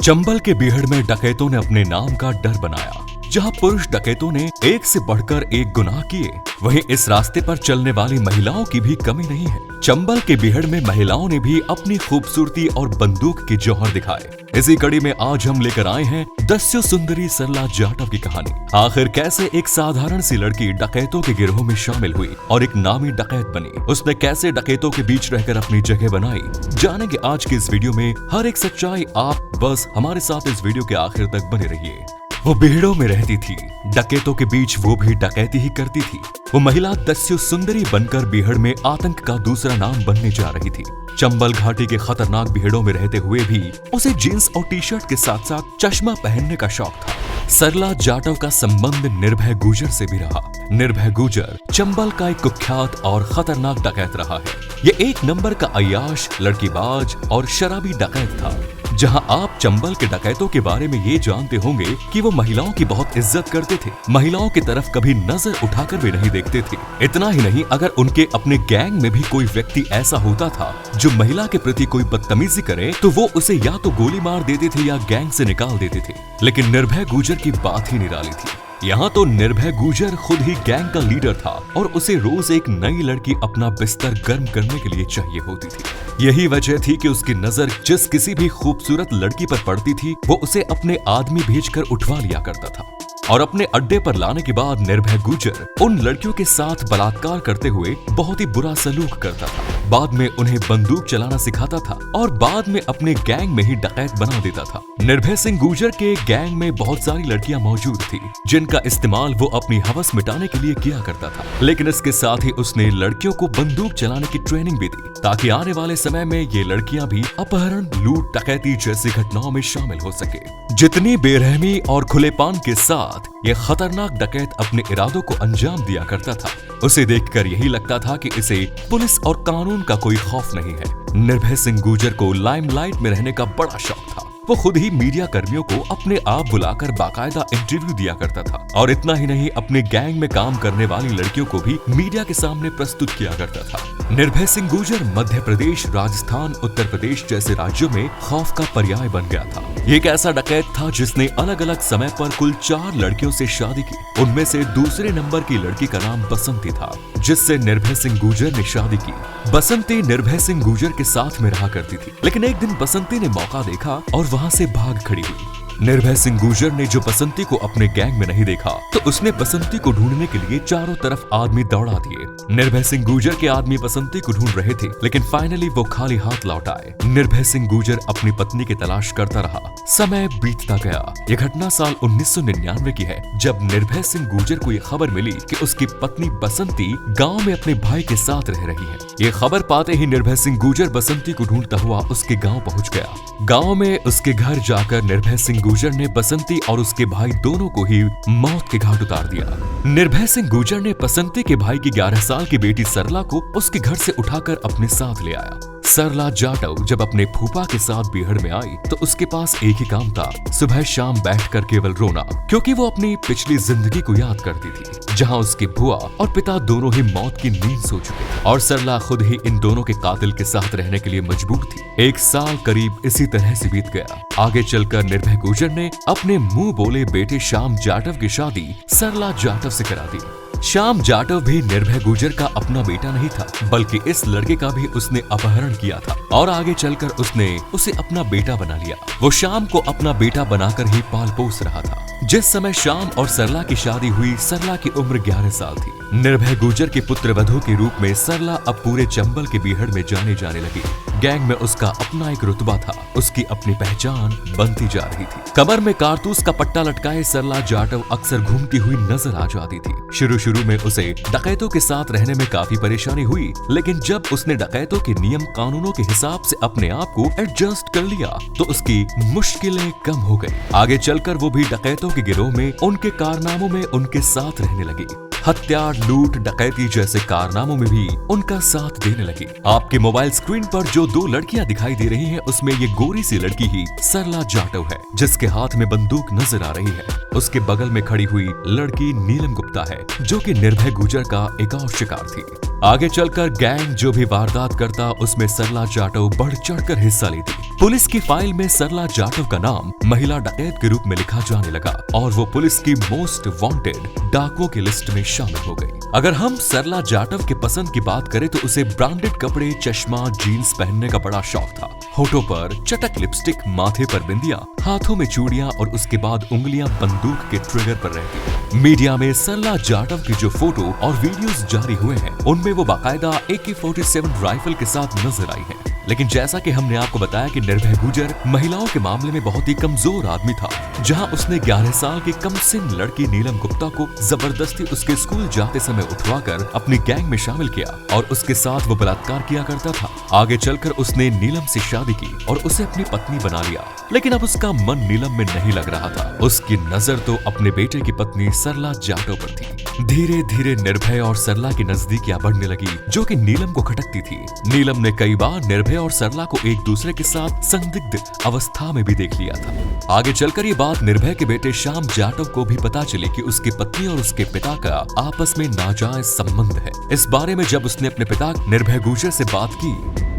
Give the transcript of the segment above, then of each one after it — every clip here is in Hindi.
चंबल के बीहड़ में डकैतों ने अपने नाम का डर बनाया। जहां पुरुष डकैतों ने एक से बढ़कर एक गुनाह किए, वहीं इस रास्ते पर चलने वाली महिलाओं की भी कमी नहीं है। चंबल के बीहड़ में महिलाओं ने भी अपनी खूबसूरती और बंदूक के जौहर दिखाए। इसी कड़ी में आज हम लेकर आए हैं दस्यु सुंदरी सरला जाटव की कहानी। आखिर कैसे एक साधारण सी लड़की डकैतों के गिरोह में शामिल हुई और एक नामी डकैत बनी। उसने कैसे डकैतों के बीच रहकर अपनी जगह बनाई, जानेंगे आज के इस वीडियो में हर एक सच्चाई। आप बस हमारे साथ इस वीडियो के आखिर तक बने रहिए। वो बीहड़ों में रहती थी, डकैतों के बीच वो भी डकैती ही करती थी। वो महिला दस्यु सुंदरी बनकर बीहड़ में आतंक का दूसरा नाम बनने जा रही थी। चंबल घाटी के खतरनाक बीहड़ों में रहते हुए भी उसे जींस और टी शर्ट के साथ साथ चश्मा पहनने का शौक था। सरला जाटव का संबंध निर्भय गुर्जर से भी रहा। निर्भय गुर्जर चंबल का एक कुख्यात और खतरनाक डकैत रहा है। ये एक नंबर का अय्याश, लड़कीबाज और शराबी डकैत था। जहां आप चंबल के डकैतों के बारे में ये जानते होंगे कि वो महिलाओं की बहुत इज्जत करते थे, महिलाओं की तरफ कभी नजर उठाकर भी नहीं देखते थे। इतना ही नहीं, अगर उनके अपने गैंग में भी कोई व्यक्ति ऐसा होता था जो महिला के प्रति कोई बदतमीजी करे तो वो उसे या तो गोली मार देते थे या गैंग से निकाल देते थे। लेकिन निर्भय गुर्जर की बात ही निराली थी। यहाँ तो निर्भय गुर्जर खुद ही गैंग का लीडर था और उसे रोज एक नई लड़की अपना बिस्तर गर्म करने के लिए चाहिए होती थी। यही वजह थी कि उसकी नजर जिस किसी भी खूबसूरत लड़की पर पड़ती थी वो उसे अपने आदमी भेजकर उठवा लिया करता था और अपने अड्डे पर लाने के बाद निर्भय गुर्जर उन लड़कियों के साथ बलात्कार करते हुए बहुत ही बुरा सलूक करता था। बाद में उन्हें बंदूक चलाना सिखाता था और बाद में अपने गैंग में ही डकैत बना देता था। निर्भय सिंह गुर्जर के गैंग में बहुत सारी लड़कियां मौजूद थी जिनका इस्तेमाल वो अपनी हवस मिटाने के लिए किया करता था। लेकिन इसके साथ ही उसने लड़कियों को बंदूक चलाने की ट्रेनिंग भी दी ताकि आने वाले समय में ये लड़कियां भी अपहरण, लूट, डकैती जैसी घटनाओं में शामिल हो सके। जितनी बेरहमी और खुलेपन के साथ ये खतरनाक डकैत अपने इरादों को अंजाम दिया करता था, उसे देखकर यही लगता था कि इसे पुलिस और कानून का कोई खौफ नहीं है। निर्भय सिंह गुर्जर को लाइमलाइट में रहने का बड़ा शौक था। वो खुद ही मीडिया कर्मियों को अपने आप बुलाकर बाकायदा इंटरव्यू दिया करता था और इतना ही नहीं, अपने गैंग में काम करने वाली लड़कियों को भी मीडिया के सामने प्रस्तुत किया करता था। निर्भय सिंह गुर्जर मध्य प्रदेश, राजस्थान, उत्तर प्रदेश जैसे राज्यों में खौफ का पर्याय बन गया था। ये एक ऐसा डकैत था जिसने अलग अलग समय पर कुल 4 लड़कियों से शादी की। उनमें से दूसरे नंबर की लड़की का नाम बसंती था जिससे निर्भय सिंह गुर्जर ने शादी की। बसंती निर्भय सिंह गुर्जर के साथ में रहा करती थी, लेकिन एक दिन बसंती ने मौका देखा और वहां से भाग खड़ी हुई। निर्भय सिंह गुर्जर ने जो बसंती को अपने गैंग में नहीं देखा तो उसने बसंती को ढूंढने के लिए चारों तरफ आदमी दौड़ा दिए। निर्भय सिंह गुर्जर के आदमी बसंती को ढूंढ रहे थे, लेकिन फाइनली वो खाली हाथ लौट आए। निर्भय सिंह गुर्जर अपनी पत्नी की तलाश करता रहा। समय बीतता गया। ये घटना साल 1999 की है, जब निर्भय सिंह गुर्जर को ये खबर मिली कि उसकी पत्नी बसंती गाँव में अपने भाई के साथ रह रही है। ये खबर पाते ही निर्भय सिंह गुर्जर बसंती को ढूंढता हुआ उसके गाँव पहुँच गया। गाँव में उसके घर जाकर निर्भय सिंह गुर्जर ने बसंती और उसके भाई दोनों को ही मौत के घाट उतार दिया। निर्भय सिंह गुर्जर ने बसंती के भाई की 11 साल की बेटी सरला को उसके घर से उठाकर अपने साथ ले आया। सरला जाटव जब अपने फूफा के साथ बीहड़ में आई तो उसके पास एक ही काम था, सुबह शाम बैठकर केवल रोना, क्योंकि वो अपनी पिछली जिंदगी को याद करती थी जहां उसकी बुआ और पिता दोनों ही मौत की नींद सो चुके थे और सरला खुद ही इन दोनों के कातिल के साथ रहने के लिए मजबूर थी। 1 साल करीब इसी तरह से बीत गया। आगे चलकर निर्भय गुर्जर ने अपने मुंह बोले बेटे श्याम जाटव की शादी सरला जाटव से करा दी। श्याम जाटव भी निर्भय गुर्जर का अपना बेटा नहीं था, बल्कि इस लड़के का भी उसने अपहरण किया था और आगे चलकर उसने उसे अपना बेटा बना लिया। वो श्याम को अपना बेटा बनाकर ही पाल पोस रहा था। जिस समय श्याम और सरला की शादी हुई, सरला की उम्र 11 साल थी। निर्भय गुर्जर के पुत्र वधू के रूप में सरला अब पूरे चंबल के बीहड़ में जाने लगी। गैंग में उसका अपना एक रुतबा था, उसकी अपनी पहचान बनती जा रही थी। कमर में कारतूस का पट्टा लटकाए सरला जाटव अक्सर घूमती हुई नजर आ जाती थी। शुरू में उसे डकैतों के साथ रहने में काफी परेशानी हुई, लेकिन जब उसने डकैतों के नियम कानूनों के हिसाब से अपने आप को एडजस्ट कर लिया तो उसकी मुश्किलें कम हो गई। आगे चलकर वो भी डकैतों के गिरोह में उनके कारनामों में उनके साथ रहने लगी। हत्या, लूट, डकैती जैसे कारनामों में भी उनका साथ देने लगी। आपके मोबाइल स्क्रीन पर जो 2 लड़कियां दिखाई दे रही हैं, उसमें ये गोरी सी लड़की ही सरला जाटव है, जिसके हाथ में बंदूक नजर आ रही है। उसके बगल में खड़ी हुई लड़की नीलम गुप्ता है, जो कि निर्भय गुर्जर का एक और शिकार थी। आगे चलकर गैंग जो भी वारदात करता, उसमें सरला जाटव बढ़ चढ़कर हिस्सा लेती। पुलिस की फाइल में सरला जाटव का नाम महिला डकैत के रूप में लिखा जाने लगा और वो पुलिस की मोस्ट वांटेड डाकुओं की लिस्ट में शामिल हो गई। अगर हम सरला जाटव के पसंद की बात करें तो उसे ब्रांडेड कपड़े, चश्मा, जीन्स पहनने का बड़ा शौक था। होठों पर चटक लिपस्टिक, माथे पर बिंदिया, हाथों में चूड़ियां और उसके बाद उंगलियां बंदूक के ट्रिगर पर रहती। मीडिया में सरला जाटव की जो फोटो और वीडियोस जारी हुए हैं, उनमें वो बाकायदा AK-47 राइफल के साथ नजर आई है। लेकिन जैसा कि हमने आपको बताया कि निर्भय गुर्जर महिलाओं के मामले में बहुत ही कमजोर आदमी था, जहां उसने 11 साल की कमसिन लड़की नीलम गुप्ता को जबरदस्ती उसके स्कूल जाते समय उठवाकर अपनी गैंग में शामिल किया और उसके साथ वो बलात्कार किया करता था। आगे चलकर उसने नीलम से शादी की और उसे अपनी पत्नी बना लिया, लेकिन अब उसका मन नीलम में नहीं लग रहा था। उसकी नजर तो अपने बेटे की पत्नी सरला जाटव पर थी। धीरे धीरे निर्भय और सरला की नजदीकियां बढ़ने लगी, जो कि नीलम को खटकती थी। नीलम ने कई बार निर्भय और सरला को एक दूसरे के साथ संदिग्ध अवस्था में भी देख लिया था। आगे चलकर ये बात निर्भय के बेटे श्याम जाटव को भी पता चली कि उसकी पत्नी और उसके पिता का आपस में नाजायज संबंध है। इस बारे में जब उसने अपने पिता निर्भय गुर्जर से बात की,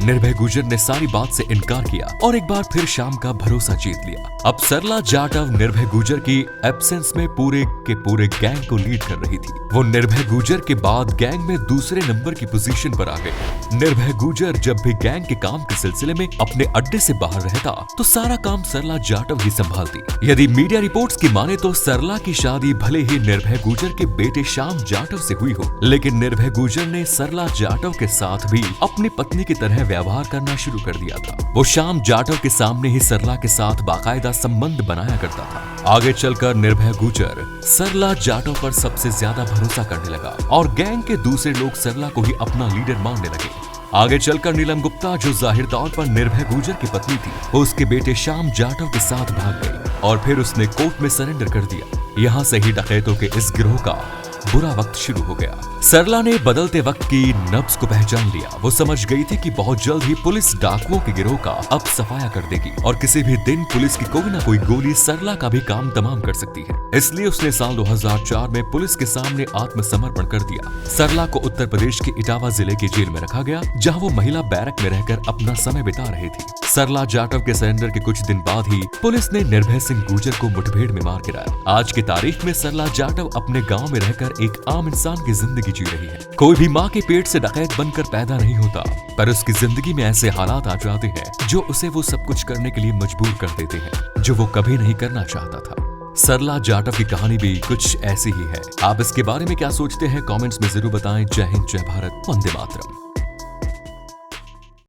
निर्भय गुर्जर ने सारी बात से इनकार किया और एक बार फिर श्याम का भरोसा जीत लिया। अब सरला जाटव निर्भय गुर्जर की एब्सेंस में पूरे के पूरे गैंग को लीड कर रही थी। वो निर्भय गुर्जर के बाद गैंग में दूसरे नंबर की पोजीशन पर आ गई। निर्भय गुर्जर जब भी गैंग के काम के सिलसिले में अपने अड्डे से बाहर रहता तो सारा काम सरला जाटव ही संभालती। यदि मीडिया रिपोर्ट्स की माने तो सरला की शादी भले ही निर्भय गुर्जर के बेटे श्याम जाटव से हुई हो, लेकिन निर्भय गुर्जर ने सरला जाटव के साथ भी अपनी पत्नी की तरह व्यवहार करना शुरू कर दिया था। वो श्याम जाटव के सामने ही सरला के साथ बाकायदा संबंध बनाया करता था। आगे चलकर निर्भय गुर्जर सरला जाटव पर सबसे ज्यादा भरोसा करने लगा और गैंग के दूसरे लोग सरला को ही अपना लीडर मानने लगे। आगे चलकर नीलम गुप्ता, जो जाहिर तौर पर निर्भय गुर्जर की पत्नी थी, वो उसके बेटे श्याम जाटव के साथ भाग गई और फिर उसने कोर्ट में सरेंडर कर दिया। यहाँ से ही डकैतों के इस गिरोह का बुरा वक्त शुरू हो गया। सरला ने बदलते वक्त की नब्ज को पहचान लिया। वो समझ गई थी कि बहुत जल्द ही पुलिस डाकुओं के गिरोह का अब सफाया कर देगी और किसी भी दिन पुलिस की कोई ना कोई गोली सरला का भी काम तमाम कर सकती है। इसलिए उसने साल 2004 में पुलिस के सामने आत्मसमर्पण कर दिया। सरला को उत्तर प्रदेश के इटावा जिले की जेल में रखा गया, जहाँ वो महिला बैरक में रहकर अपना समय बिता रही थी। सरला जाटव के सरेंडर के कुछ दिन बाद ही पुलिस ने निर्भय सिंह गुर्जर को मुठभेड़ में मार गिराया। आज की तारीख में सरला जाटव अपने गाँव में रहकर एक आम इंसान की जिंदगी जी रही है। कोई भी माँ के पेट से डकैत बनकर पैदा नहीं होता, पर उसकी जिंदगी में ऐसे हालात आ जाते हैं जो उसे वो सब कुछ करने के लिए मजबूर कर देते हैं जो वो कभी नहीं करना चाहता था। सरला जाटव की कहानी भी कुछ ऐसी ही है। आप इसके बारे में क्या सोचते हैं? कमेंट्स में जरूर बताएं। जय हिंद, जय भारत, वंदे मातरम।